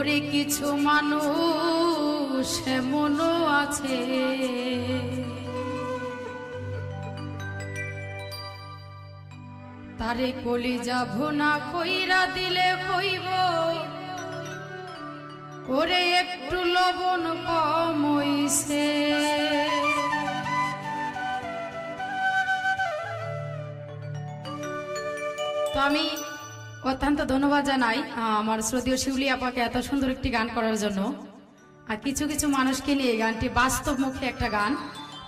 ওরে কিছু মানুষ এমনও আছে তারে কলিজা ভুনা কইরা দিলে কইব ওরে একটু লবণ কম হইছে। তো আমি অত্যন্ত ধন্যবাদ জানাই আমার শ্রদ্ধেয় শিউলি আপাকে এত সুন্দর একটি গান করার জন্য। আর কিছু কিছু মানুষকে নিয়ে এই গানটি বাস্তবমুখী একটা গান,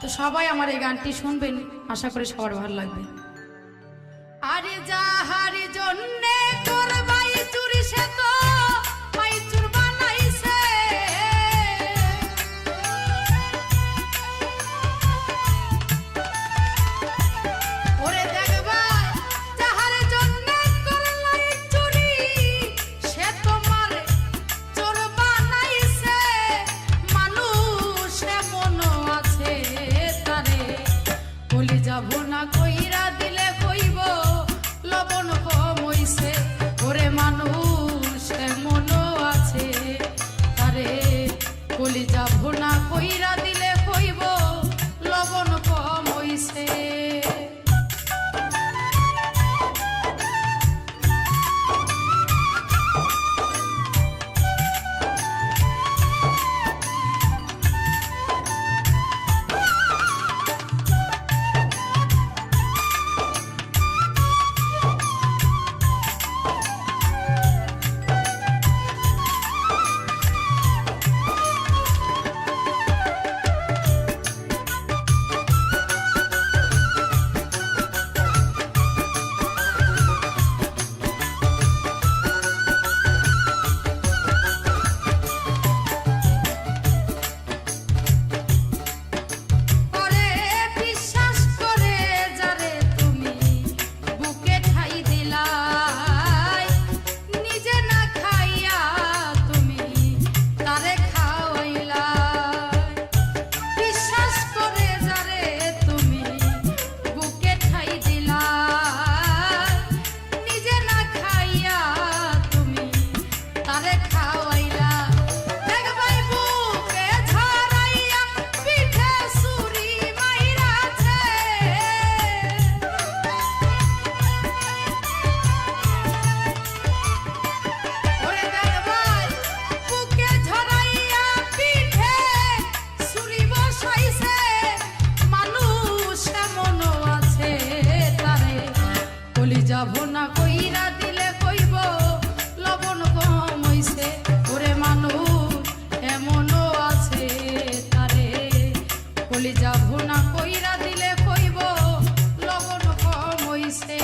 তো সবাই আমার এই গানটি শুনবেন, আশা করি সবার ভালো লাগবে। আরে যাহার জন্যে করবাই চুরি সে তো মাইচুর বানাইছে, ওরে দেখবা যাহার জন্যে করলাই চুরি সে তোমার চোর বানাইছে। মানুষ এমন আছে তারে কলিজা ভুনা কইরা দিলে কইব লবণ কম হইছে। ওরে মানুষ এমন আছে তারে কলিজা ভুনা কইরা দিলে কইব লবণ কম হইছে। কলিজা ভুনা কইরা দিলে কইব লবণ কম হইছে। ওরে মানুষ এমনও আছে তারে কলিজা ভুনা কইরা দিলে কইব লবণ কম হইছে।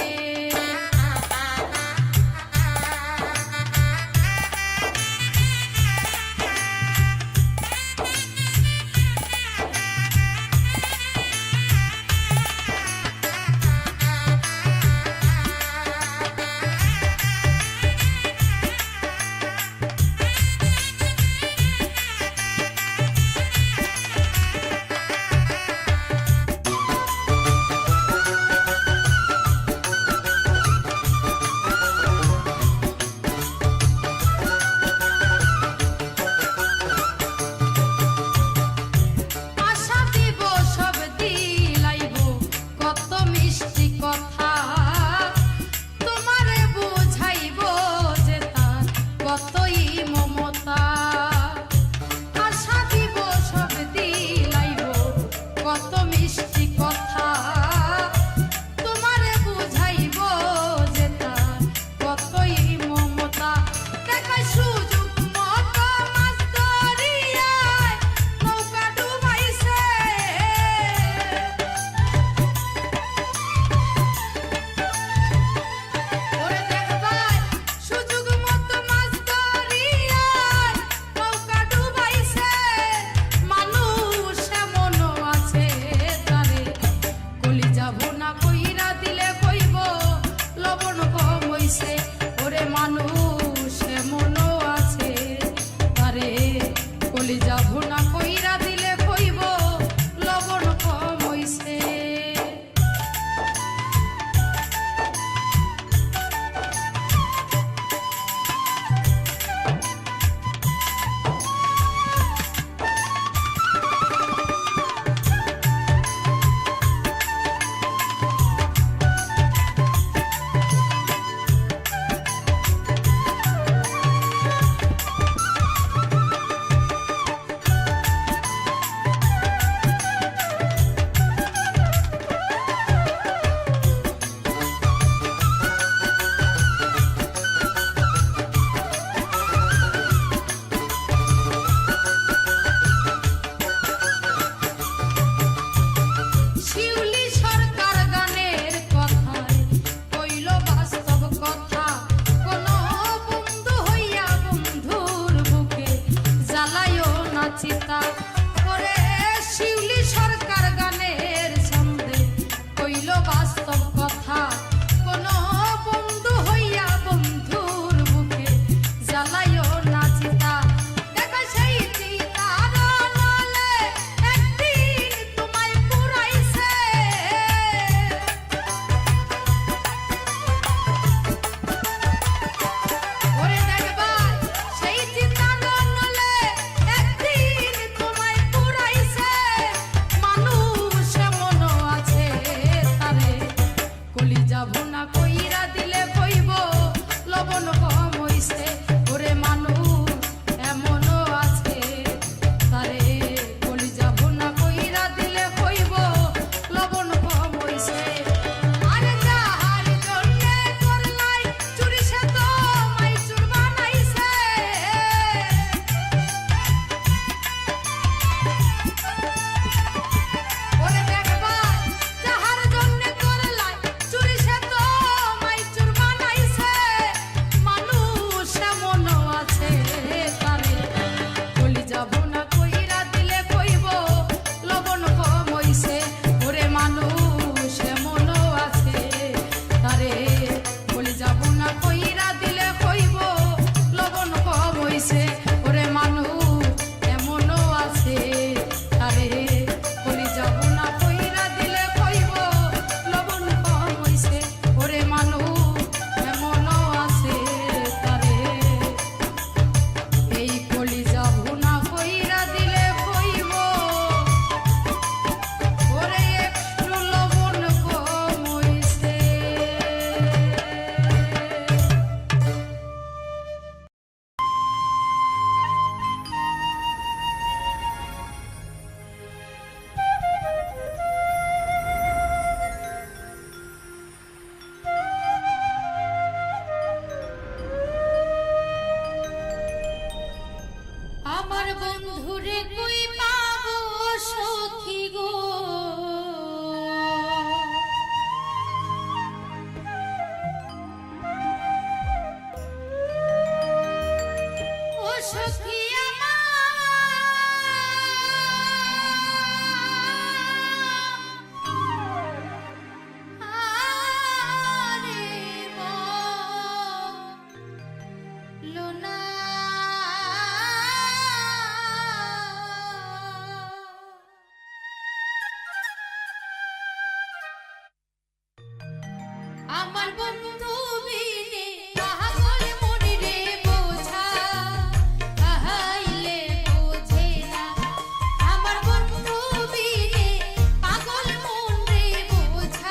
আমার বন্ধু বিনে পাগল মন রে বোঝা আহাইলে বোঝে না আমার বন্ধু বিনে পাগল মন রে বোঝা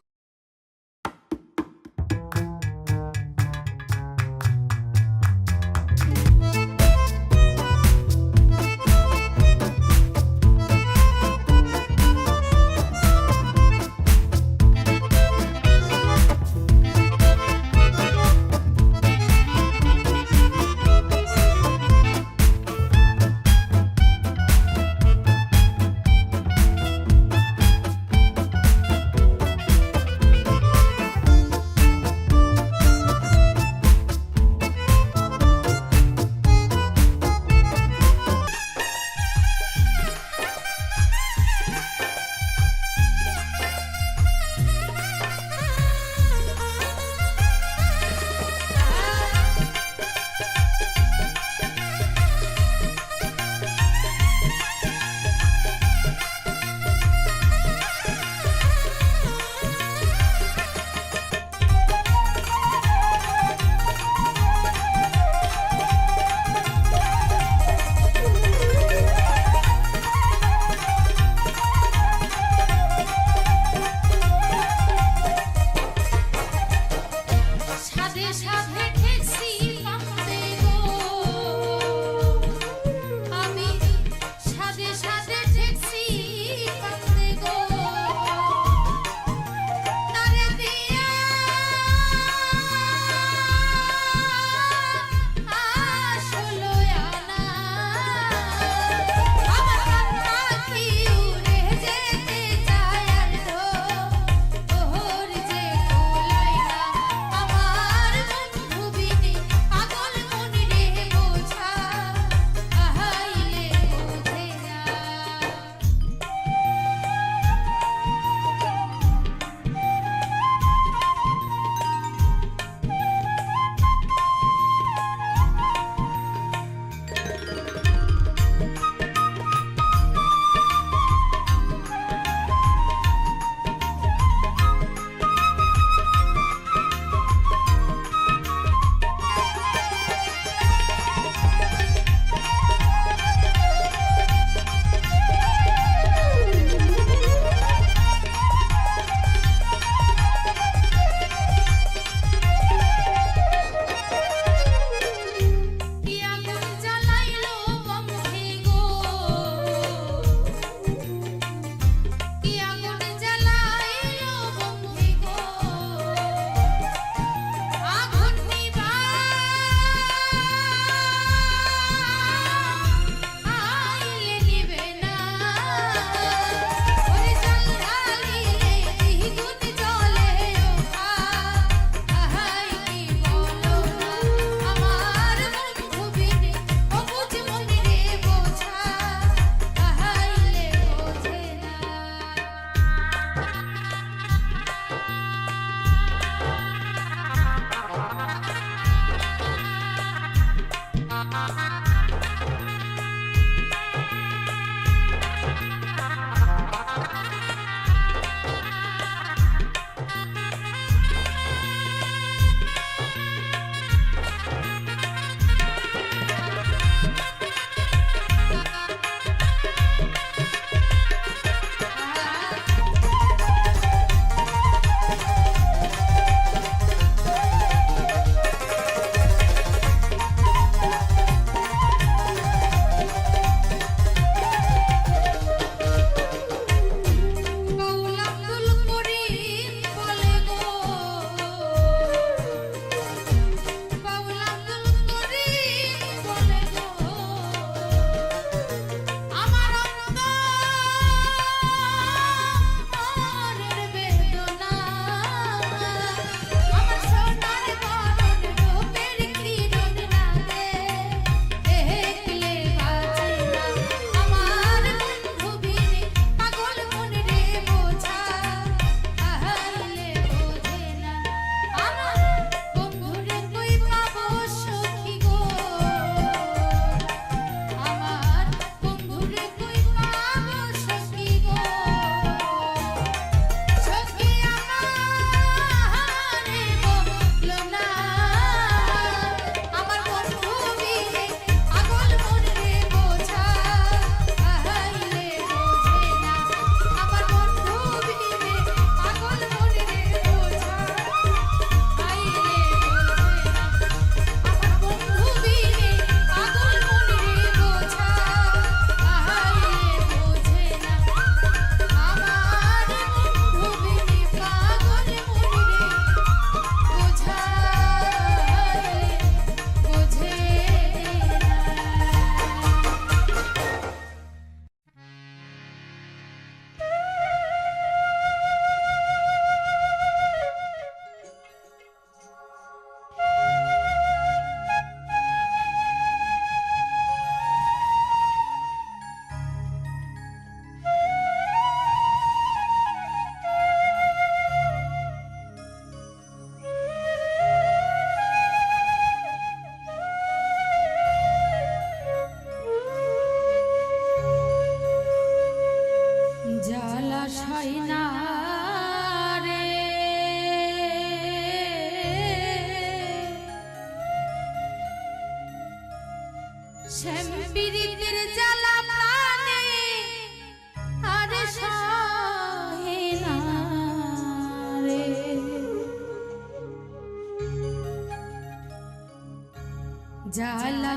জালা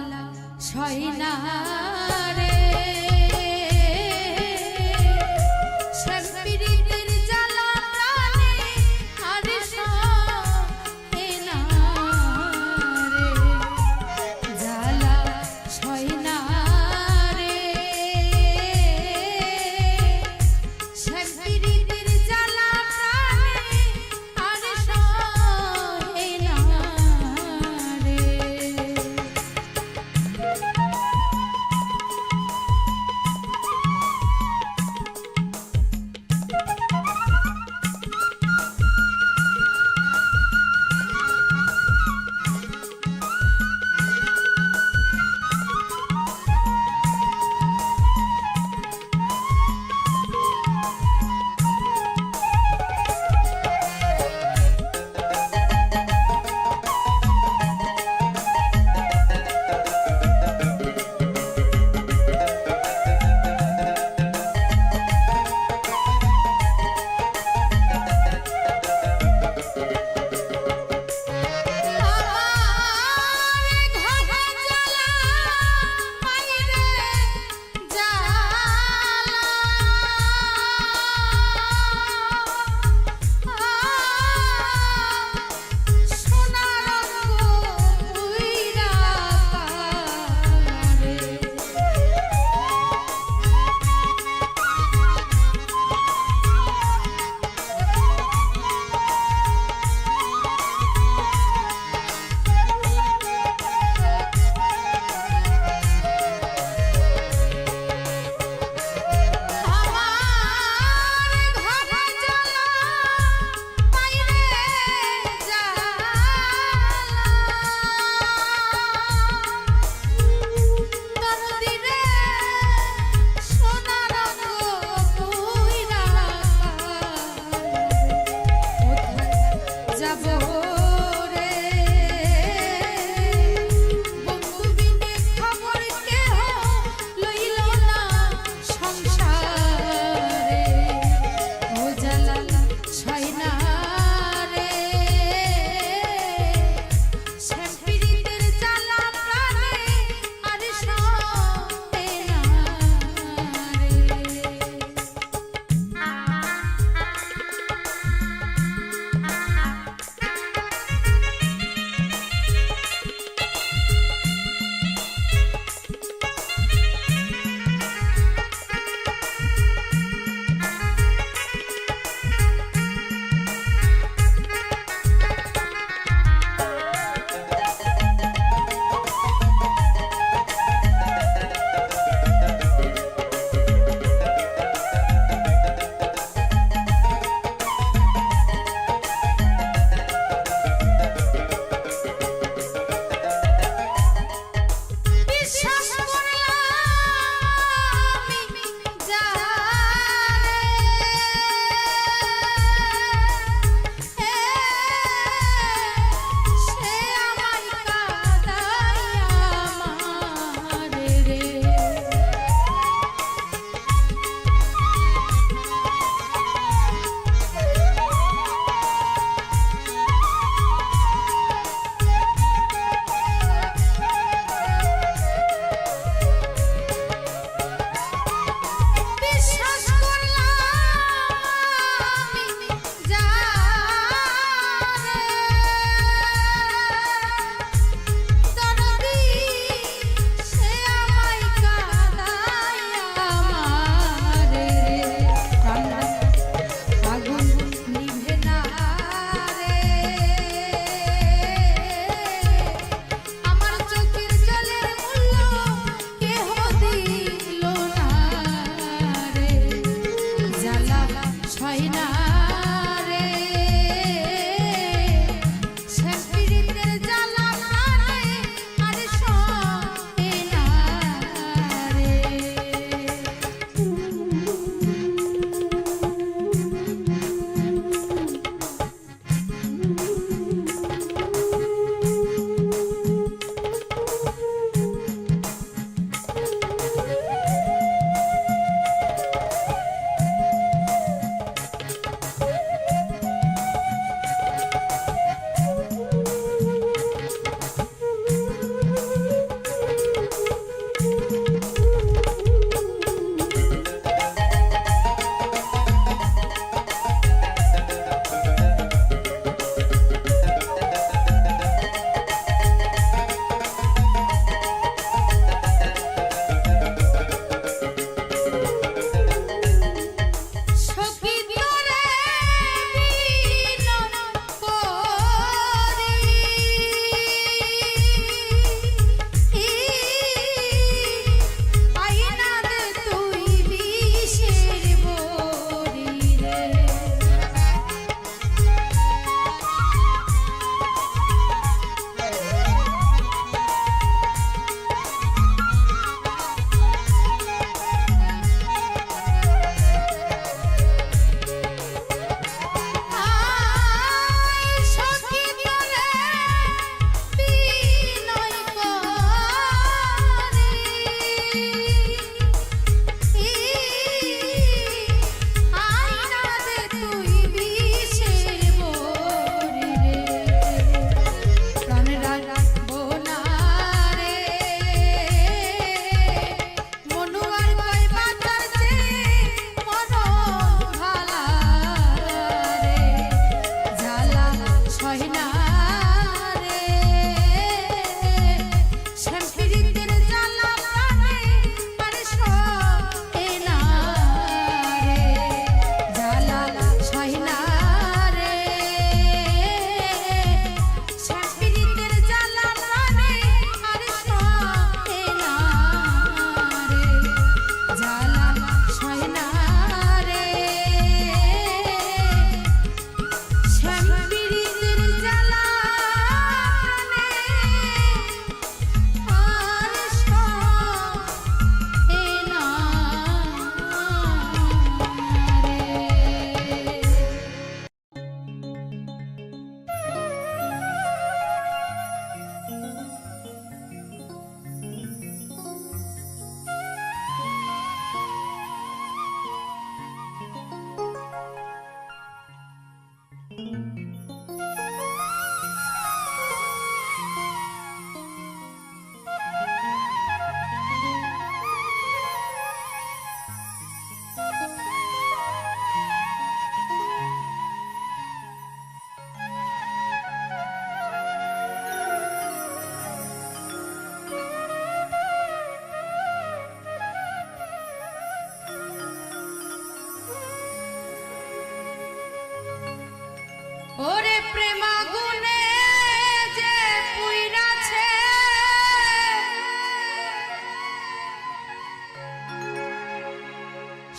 সয়না রে শক্তির জালা প্রাণে আর সয়না রে জালা সয়না রে শক্তির জালা প্রাণে আর সয়না রে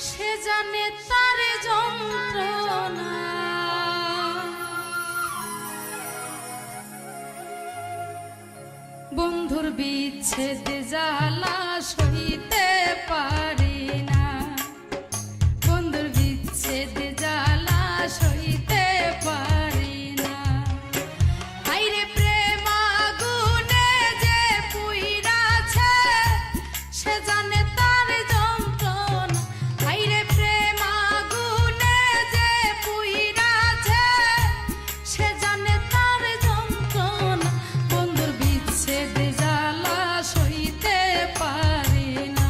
সে জানে তার যন্ত্রণা। বন্ধুর বিচ্ছেদ জ্বালা সইতে পারি না, বন্ধুর বিচ্ছেদ জ্বালা সইতে পারি না। আইরে প্রেম আগুনে যে পুইরাছে সে জানে তার যন্ত্রণা। আইরে প্রেম আগুনে যে পুইরাছে সে জানে তার যন্ত্রণা। বন্ধুর বিচ্ছেদ জ্বালা সইতে পারি না,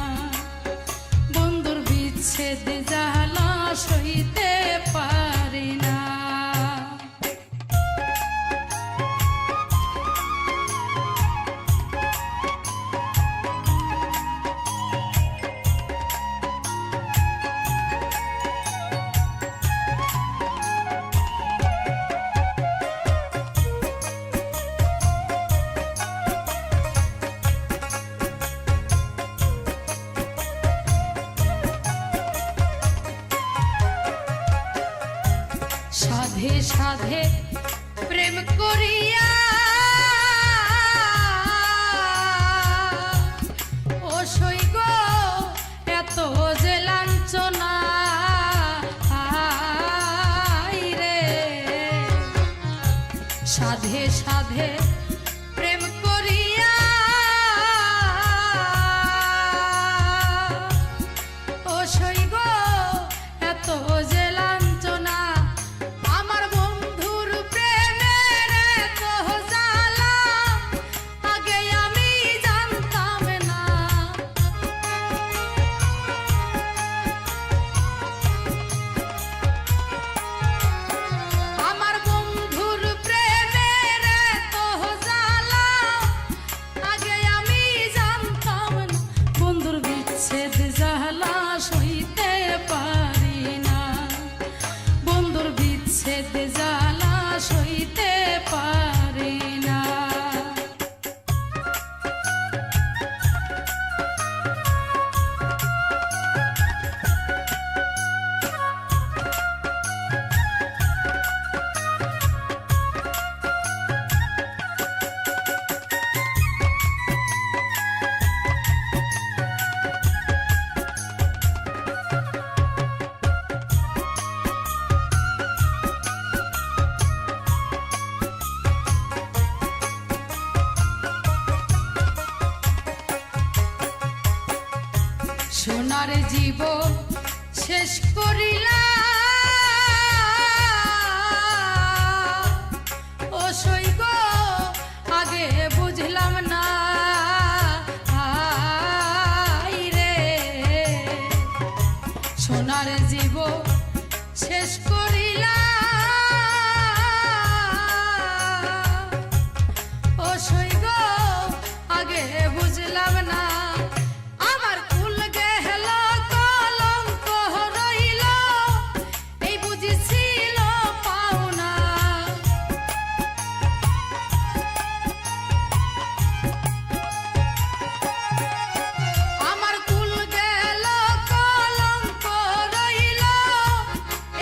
বন্ধুর বিচ্ছেদ জ্বালা সইতে পারি না। সাধে সাধে প্রেম করিয়া ও সইগ এত যে লাঞ্ছনা। রে সাধে সাধে প্রেম করিয়া ও সইগ এত যে লাঞ্ছনা। আমার বন্ধুর প্রেমের এত জ্বালা আগে আমি জানতাম না। আমার বন্ধুর প্রেমের এত জ্বালা আগে আমি জানতাম না। বন্ধুর বিচ্ছেদ জ্বালা সইতে পারি না, বন্ধুর বিচ্ছেদ জ্বালা সইতে পারি না। সোনার জীবন শেষ করিলা ও সইগ আগে বুঝলাম না। রে সোনার জীবন শেষ করিলা ও সইগ আগে বুঝলাম না। আমার কুল গেল কলঙ্ক রইল এই বুঝিছিল পাওনা। আমার কুল গেল কলঙ্ক রইল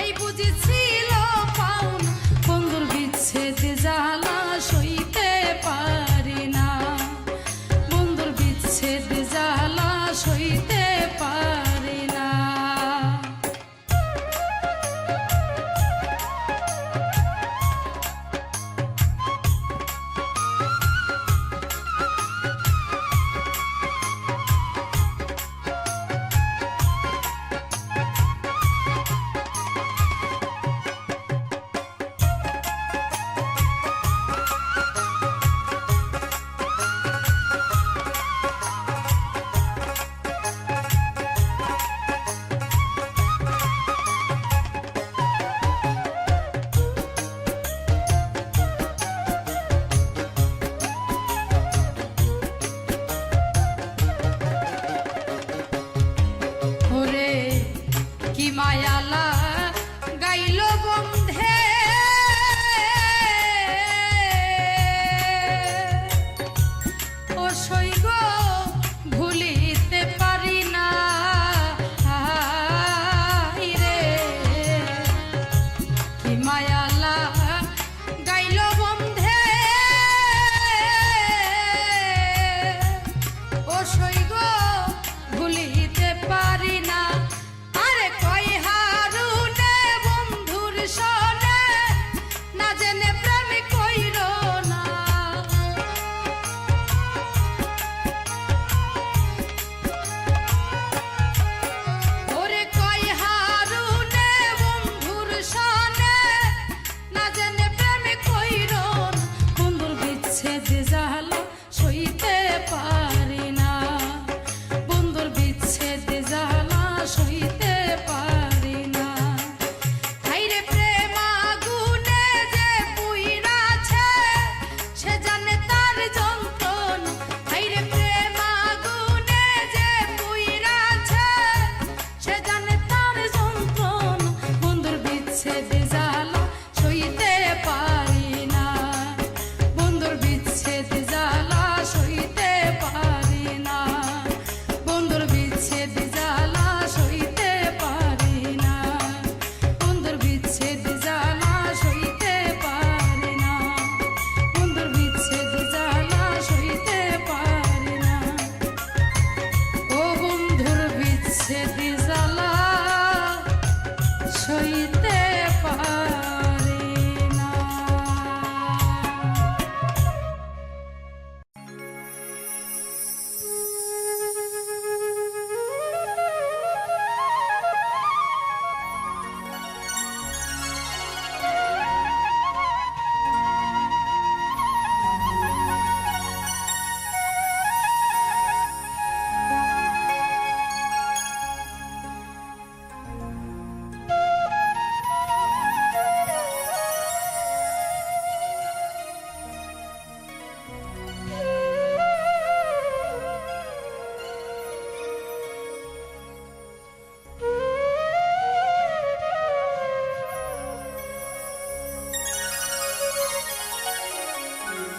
এই বুঝিছিল পাওনা। বন্ধুর বিচ্ছেদ জ্বালা সইতে পারি না, বন্ধুর বিচ্ছেদ জ্বালা সইতে পারি না। মায়ালা গাইল বন্ধে ও সইগ ভুলিতে পারি না সইতে পারে না।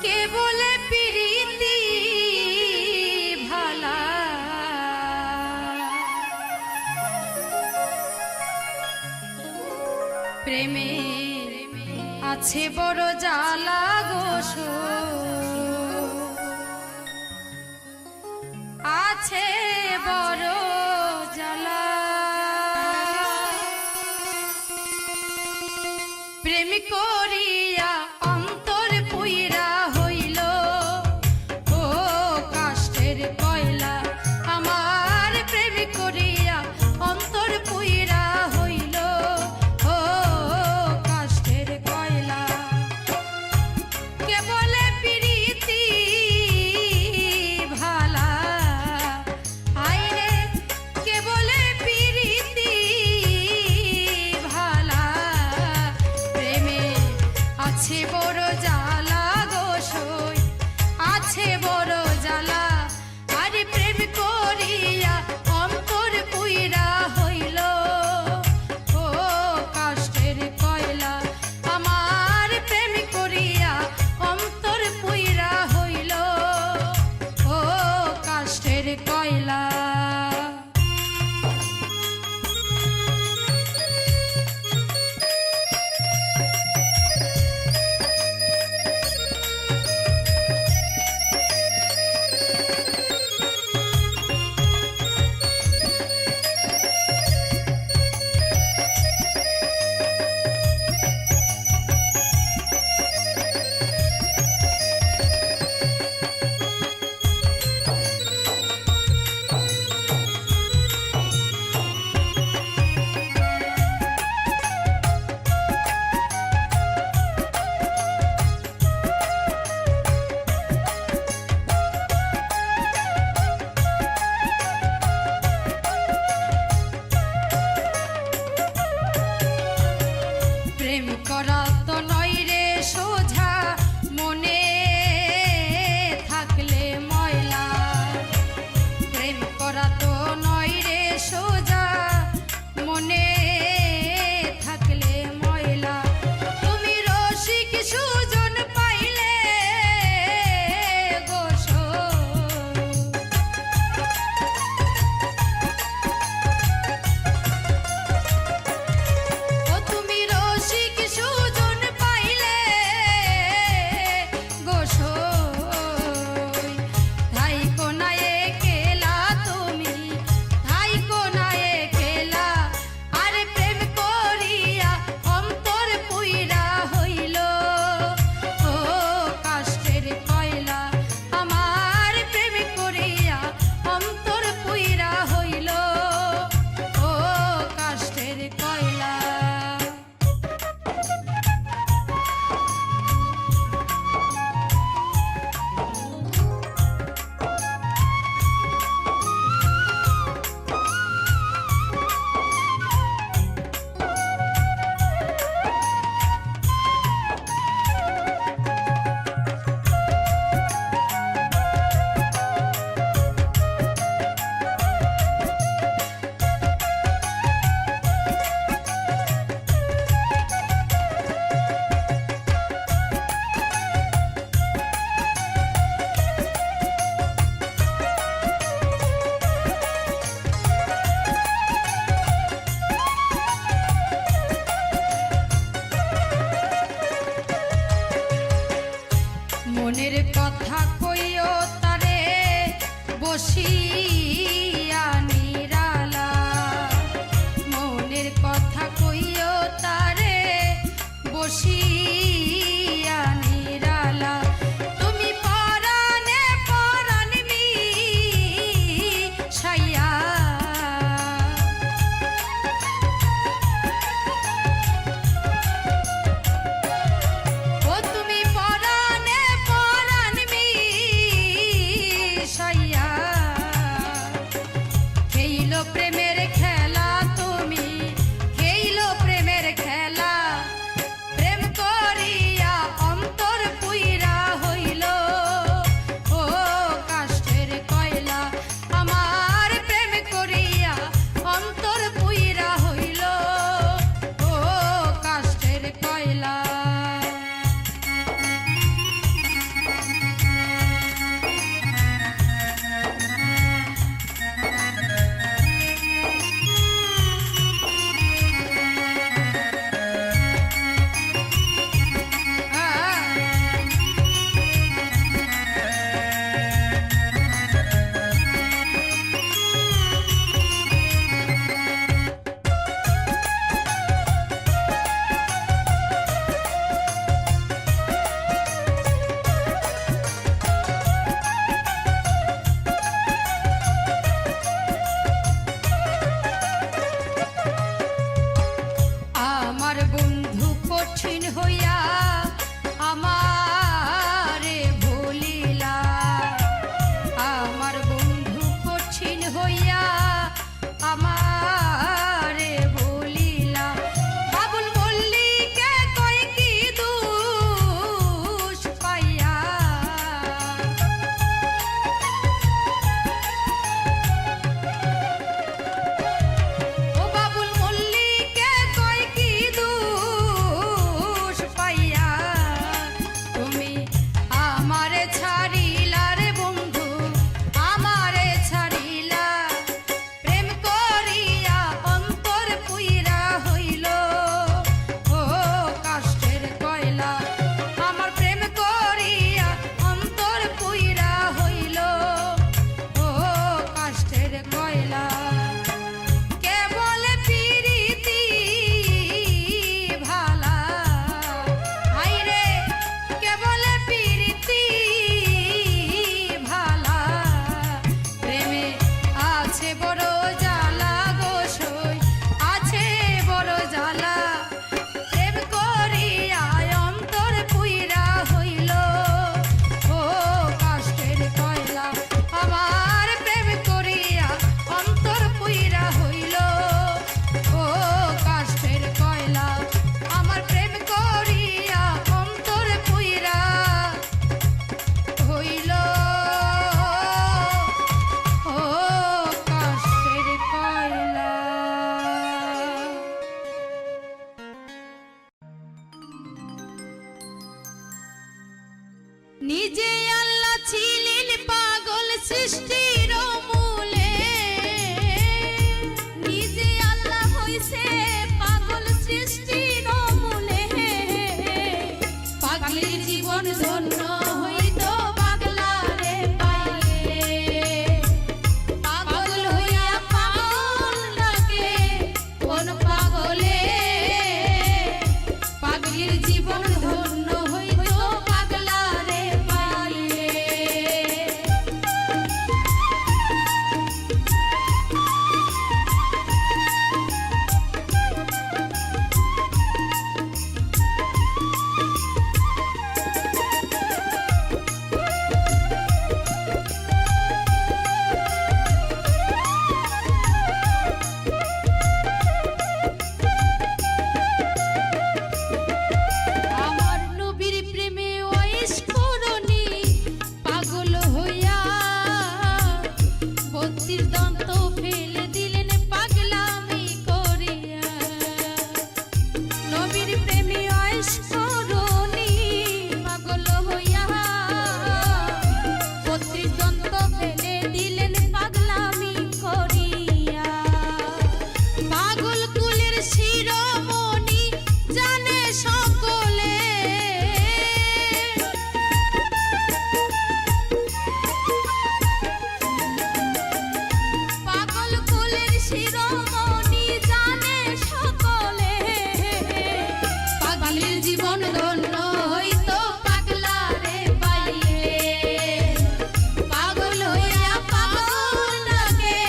কে বলে প্রীতি ভালা, প্রেমে আছে বড় জ্বালা গোস, আছে বড় জ্বালা। প্রেম করিয়া অন্তর পুইরা হইল, ও কাষ্টের কয়লা। আমার প্রেম করিয়া অন্তর পুইরা হইল, ও কাষ্টের কয়লা। কে বলে প্রীতি ভালা, আইরে কে বলে প্রীতি ভালা। প্রেমে আছে বড় জ্বালা গোসই, আছে বড় জ্বালা। আরে প্রেম করিয়া অন্তর পুইরা হইল, ও কাষ্টের কয়লা। আমার প্রেম করিয়া অন্তর পুইরা হইল, ও কাষ্টের কয়লা। প্রেম করা তো নয় রে সোজা, মনে থাকলে ময়লা। প্রেম করা তো নয় রে সোজা, মনে থাকলে ময়লা। তুমি রসিক সুজন পাইলে গোস, ও তুমি রসিক সুজন পাইলে গোস। ধাই কোনায় কেলা তুমি, ধাই কোনায় কেলা। আরে প্রেম করিয়া অন্তর পুইরা হইল, ও কাষ্টের কয়লা। আমার প্রেম করিয়া অন্তর পুইরা হইল, ও কাষ্টের কয়লা। মনের কথা কইও তারে বসিয়া নিরালা, মনের কথা কইও নিজে আল্লাহ ছিলেন পাগল সৃষ্টির মূলে, নিজে আল্লাহ হইছে পাগল সৃষ্টির মূলে। পাগলের জীবন ধন্য হইতো পাগলারে পাইলে, পাগল হইয়া পাগল ডাকে কোন পাগলে। পাগলের জীবন ধন্য হইতো পাগলারে পাইলে। আমার নবীর প্রেমে ওয়াইশ করনি পাগল হইয়া, 32 দন্ত ফেলে দিলেন পাগলামি করিয়া। নবীর প্রেমে ওয়াইশ করনি পাগল হইয়া, 32 দন্ত ফেলে দিলেন পাগলামি করিয়া। পাগল কুলের শিরোমণি জানে সকলে, পাগল কুলের শিরোমণি জানে সকলে। পাগলের জীবন ধন্য হইতো পাগলারে পাইলে, পাগল হইয়া পাগল ডাকে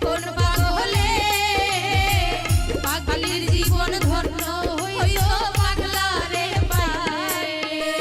কোন পাগলে। পাগলের জীবন ধন্য হইতো পাগলারে পাইলে।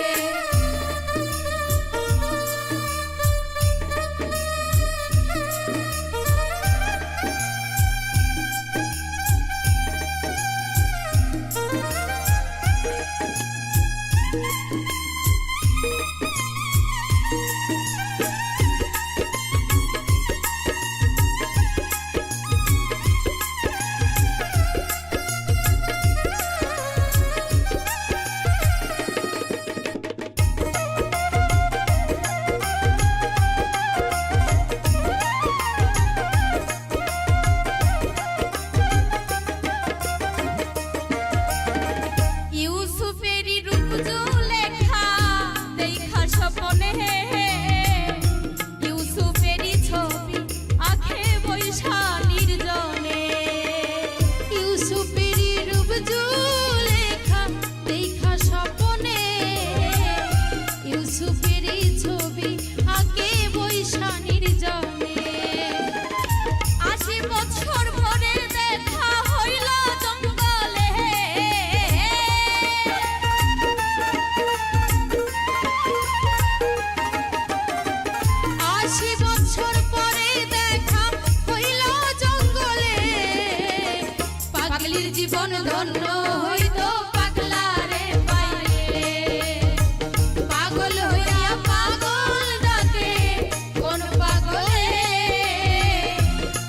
ইউসুফেরই রূপ জুলেখা দেখা স্বপ্নে, ইউসুফেরই ছবি আঁখে বৈশা নির্জনে। ইউসুফেরই রূপ জুলেখা দেখা স্বপ্নে, ইউসুফেরই ছবি আঁকে বৈশা নির্জনে। 80 বছর পরে দেখা হইল জঙ্গলে, 80 বছর পরে দেখা হইল জঙ্গলে। পাগলের জীবন ধন্য হইতো পাগলারে পাইলে, পাগল হইয়া পাগল ডাকে কোন পাগলে।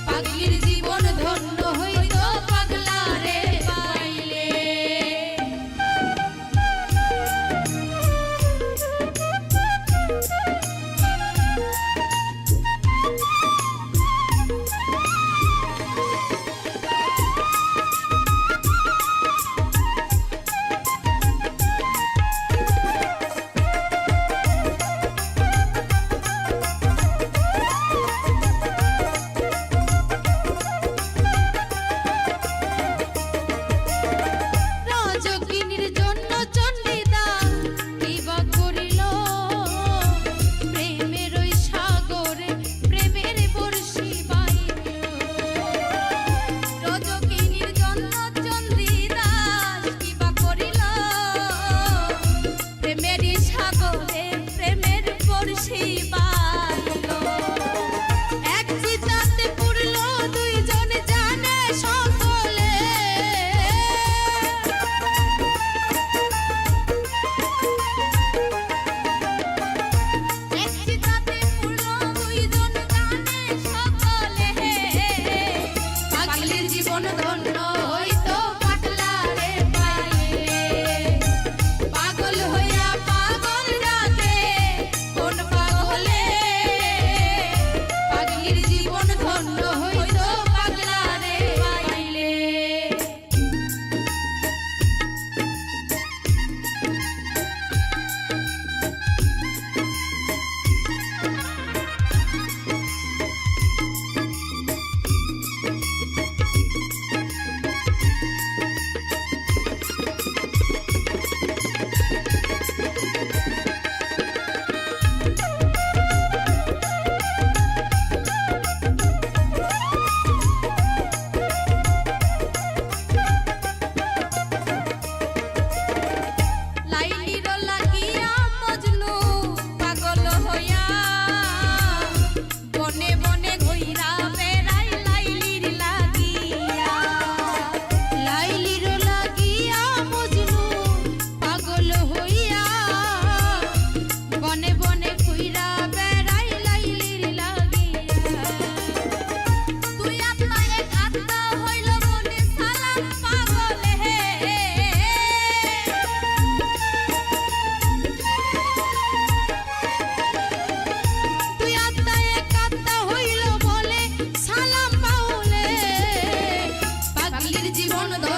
পাগলের জীবন ধন্য হইতো পাগলারে পাইলে।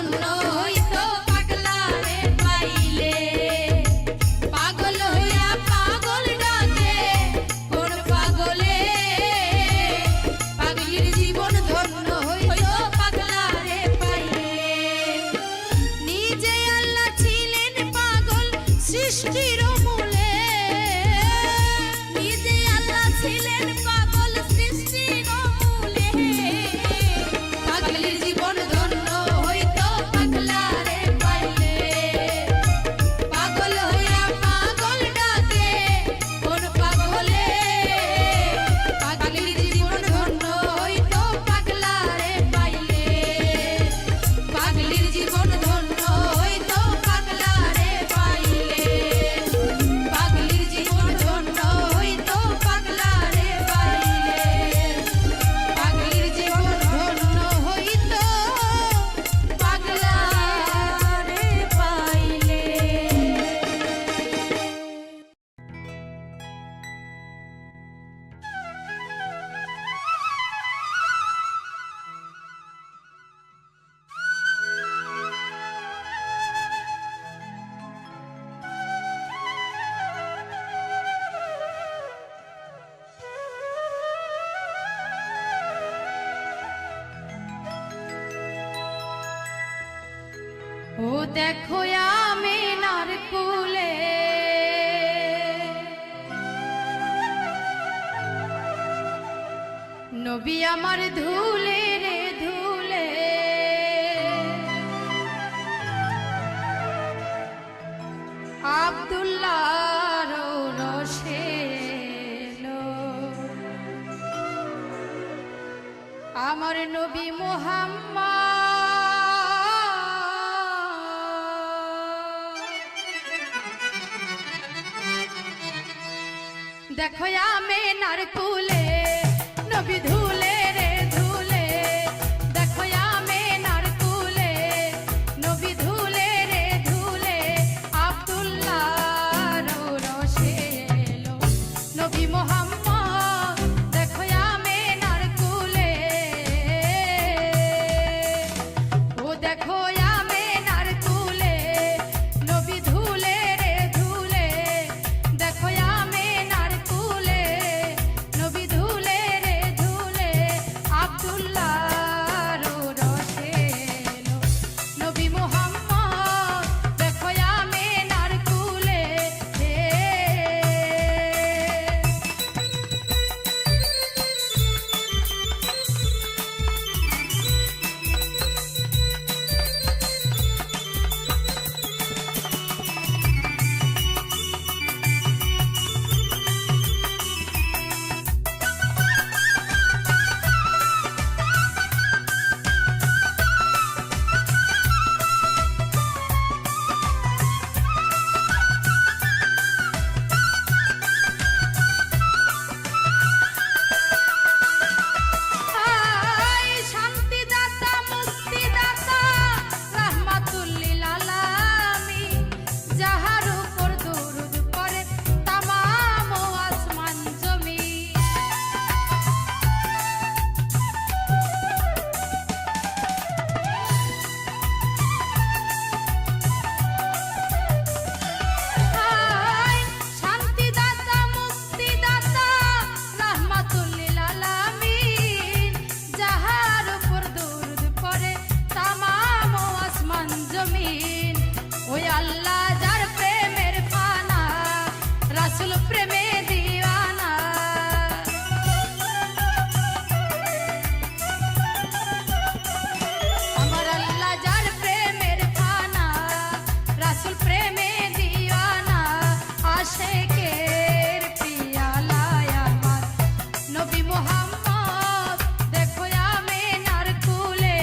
ধন্য হইতো পাগলা রে পাইলে পাগল হইয়া পাগল ডাকে কোন পাগলে পাগলির জীবন ধন্য হইতো পাগলা রে পাইলে নিজে আল্লাহ ছিলেন পাগল সৃষ্টির মূলে নিজে আল্লাহ ছিলেন পাগল সৃষ্টির মূলে পাগলির জীবন ধন্য হইতো পাগলা রে পাইলে পাগল হইয়া পাগল ডাকে কোন পাগলে পাগলির জীবন ধন্য হইতো পাগলা রে পাইলে পাগলির জীবন ধন্য হইতো পাগলা রে পাইলে পাগলির জীবন ধন্য হইতো পাগলা রে পাইলে পাগলির জীবন ধন্য হইতো পাগলা রে পাইলে। ও দেখো আমিনার কুলে নবী আমার ধুলে রে ধুলে আব্দুল্লাহর রসে এলো আমার নবী মুহাম্মদ দেখো আমিনার কুলে নবী ধুলে রে ধুলে দেখো আমিনার কুলে নবী ধুলে রে ধুলে আব্দুল্লাহর রসে এলো নবী মুহাম্মদ দেখো আমিনার কুলে ও দেখো আমিনার কুলে নবী ধুলে রে ধুলে দেখো আমিনার কুলে নবী ধুলে রে ধুলে আব্দুল্লাহর রসে এলো নবী মুহাম্মদ দেখো আমিনার কুলে আয় শান্তিদাতা মুক্তিদাতা রাহমাতুল লিল আলামিন যাহার উপর দরুদ পড়ে তামাম আসমান জমিন আয় শান্তিদাতা মুক্তিদাতা রাহমাতুল লিল আলামিন যাহার উপর দরুদ পড়ে তামাম আসমান জমিন ওই আল্লাহ যার প্রেমের ফানা রাসূল প্রেমে দিওয়ানা আমার আল্লাহ যার প্রেমের ফানা রাসূল প্রেমে দিওয়ানা আশিকের পিয়ালায় আমার নবী মুহাম্মদ দেখো আমিনার কুলে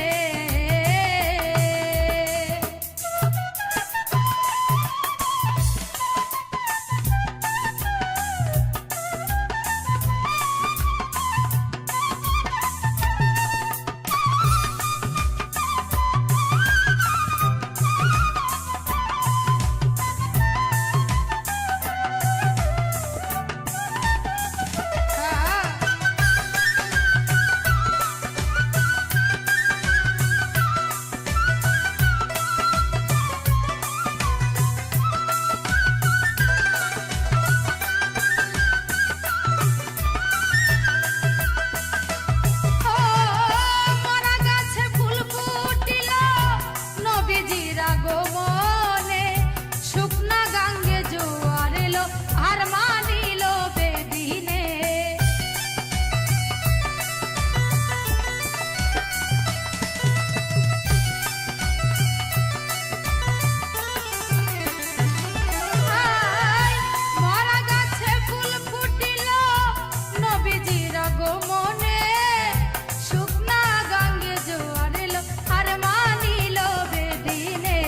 নবীজির আগমনে শুকনা গাঙ্গে জোয়ার এলো আর মানিল বেদিনে। আয়, মরা গাছে ফুল ফুটিল নবীজির আগমনে শুকনা গাঙ্গে জোয়ার এলো আর মানিল বেদিনে।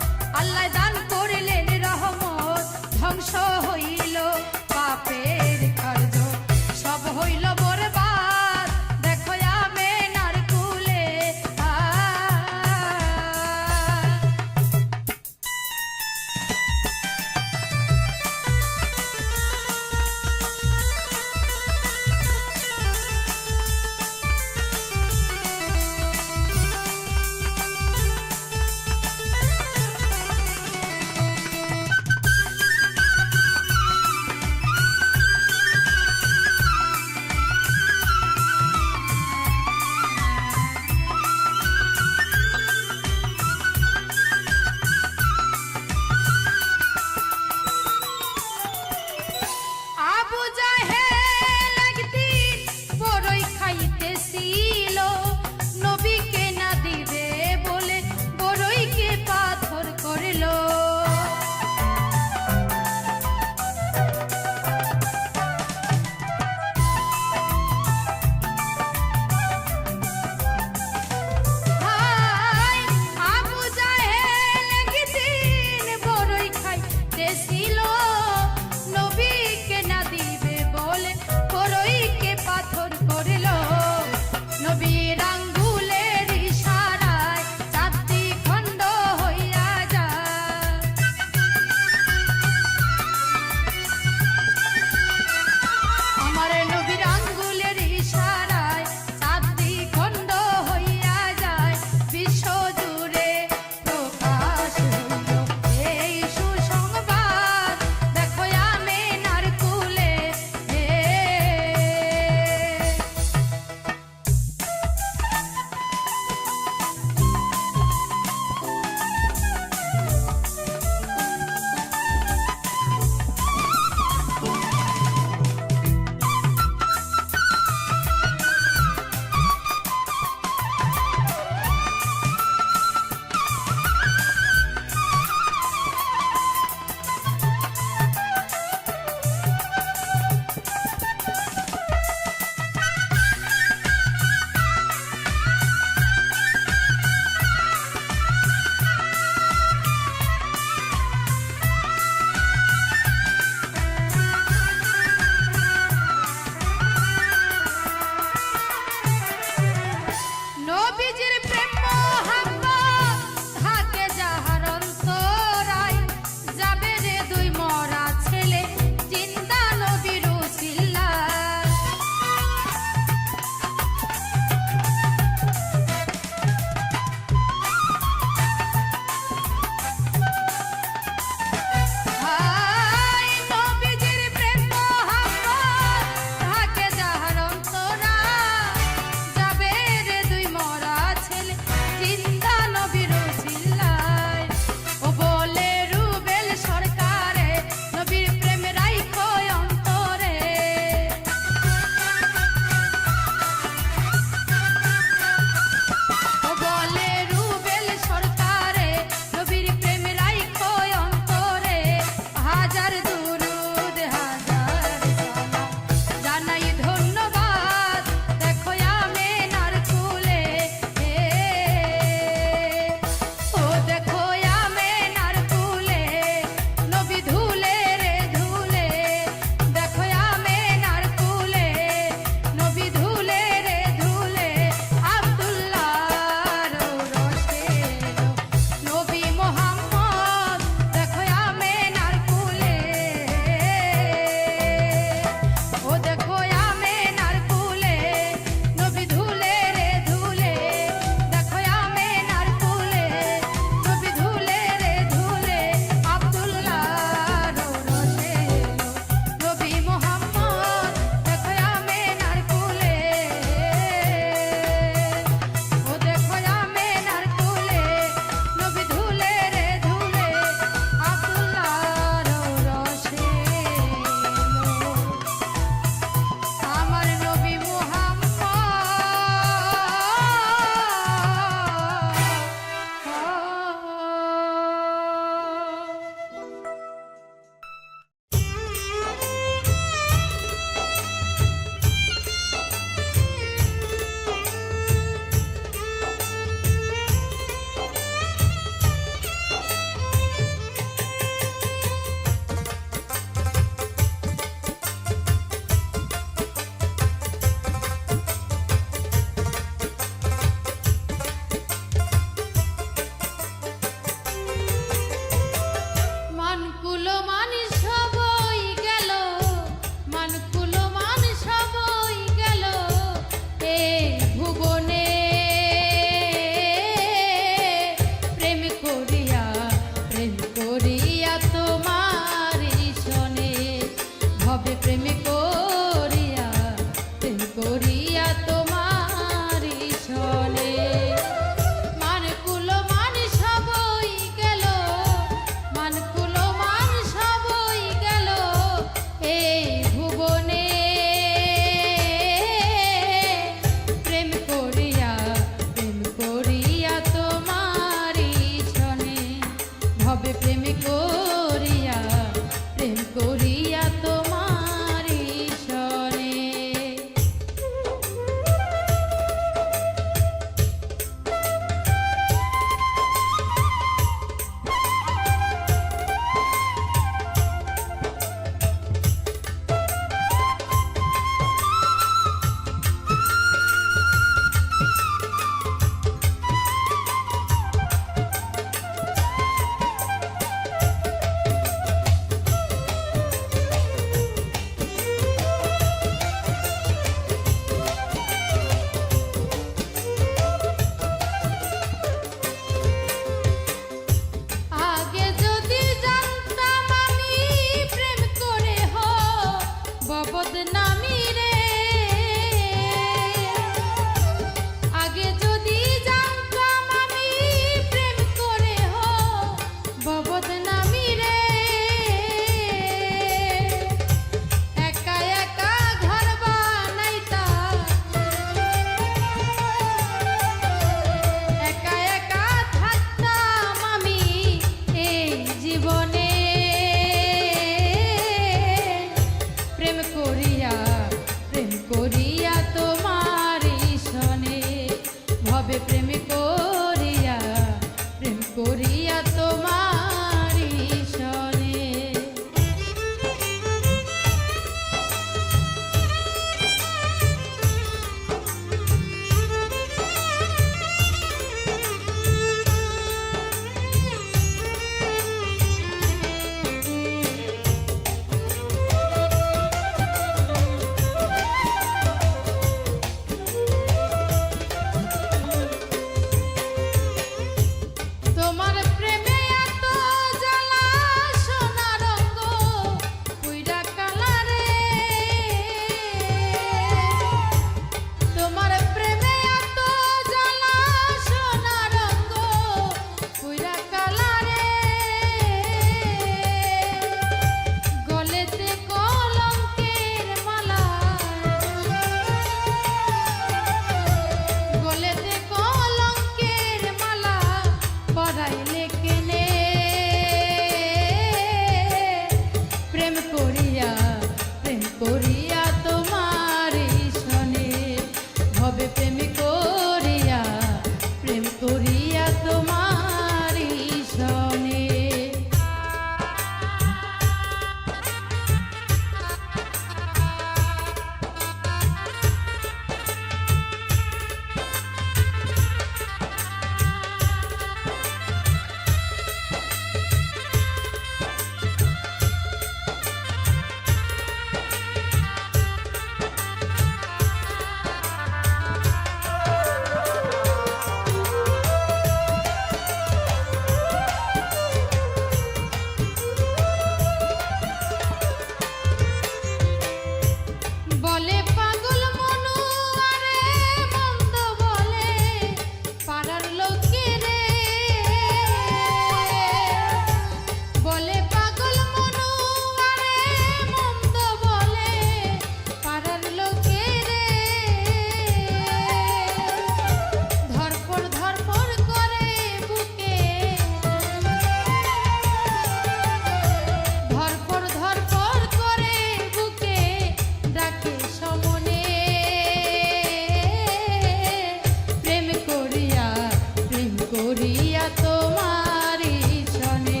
করিয়া তোমারি সনে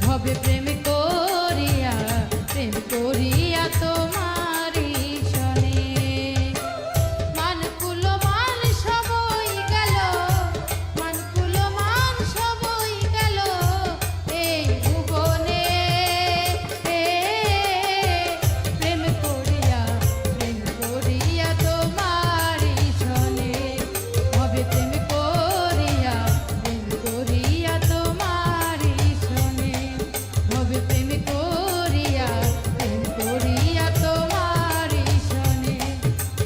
ভবে প্রেম করিয়া তোমারি সনে মানকুল মান সবই গেল মানকুল মান সবই গেল এই ভুবনে প্রেম করিয়া তোমারি সনে ভবে প্রেম করিয়া তোমারি সনে ভবে প্রেম করিয়া তোমারি সনে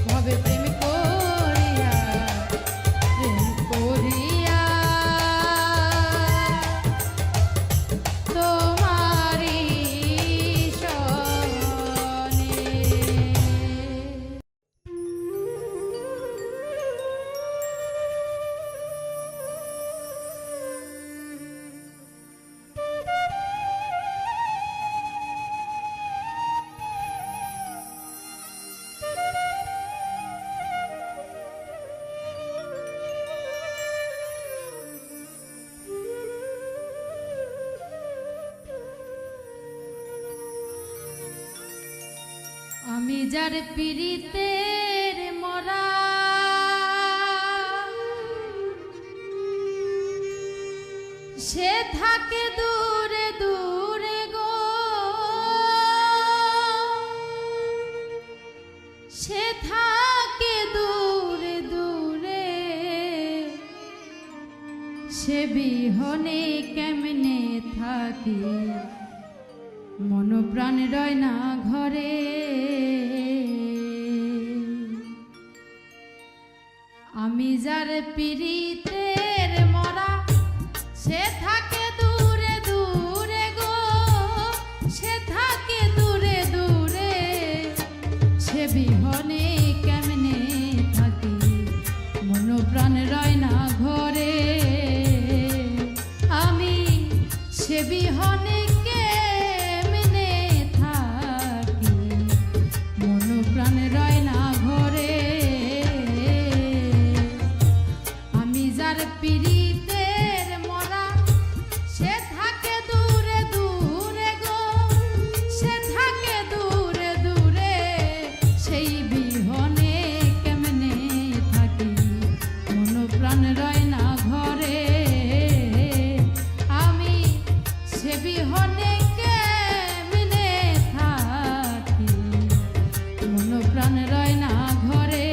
ভবে প্রেম করিয়া তোমারি সনে। আমি যার পীড়িতের মরা সে থাকে দূরে দূরে গো সে থাকে দূরে দূরে সে বিহনে কেমনে থাকি মন প্রাণ রয় না ঘরে আমি যার পীড়িতের মরা সে থাকে দূরে দূরে গো সে থাকে দূরে দূরে সে বিহনে কেমনে থাকি মন প্রাণ রয় না ঘরে আমি সে বিহনে কেমনে থাকি মন প্রাণ রয় না ঘরে আমি যার পীড়িতের মরা সে থাকে দূরে দূরে গো সে থাকে দূরে দূরে সেই বিহনে কেমনে থাকি মন প্রাণ রয় না ঘরে আমি সে বিহনে কেমনে থাকি মন প্রাণ রয় না ঘরে।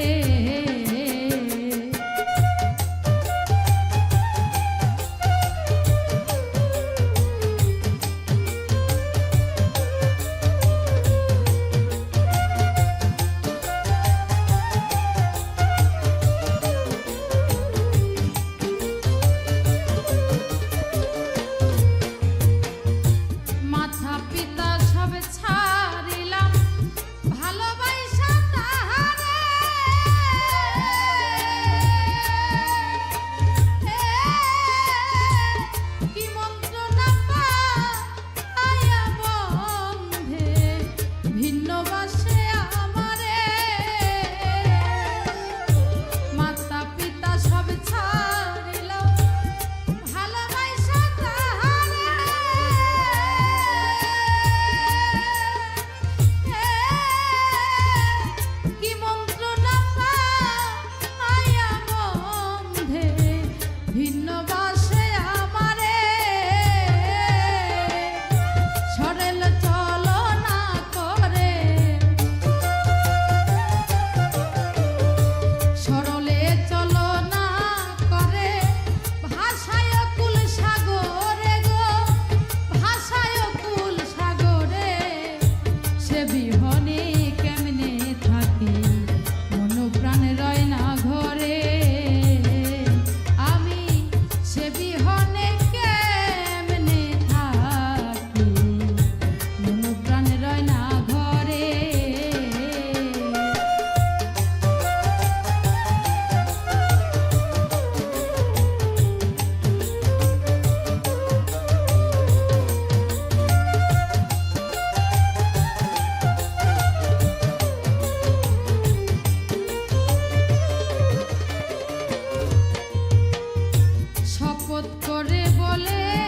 শপথ করে বলে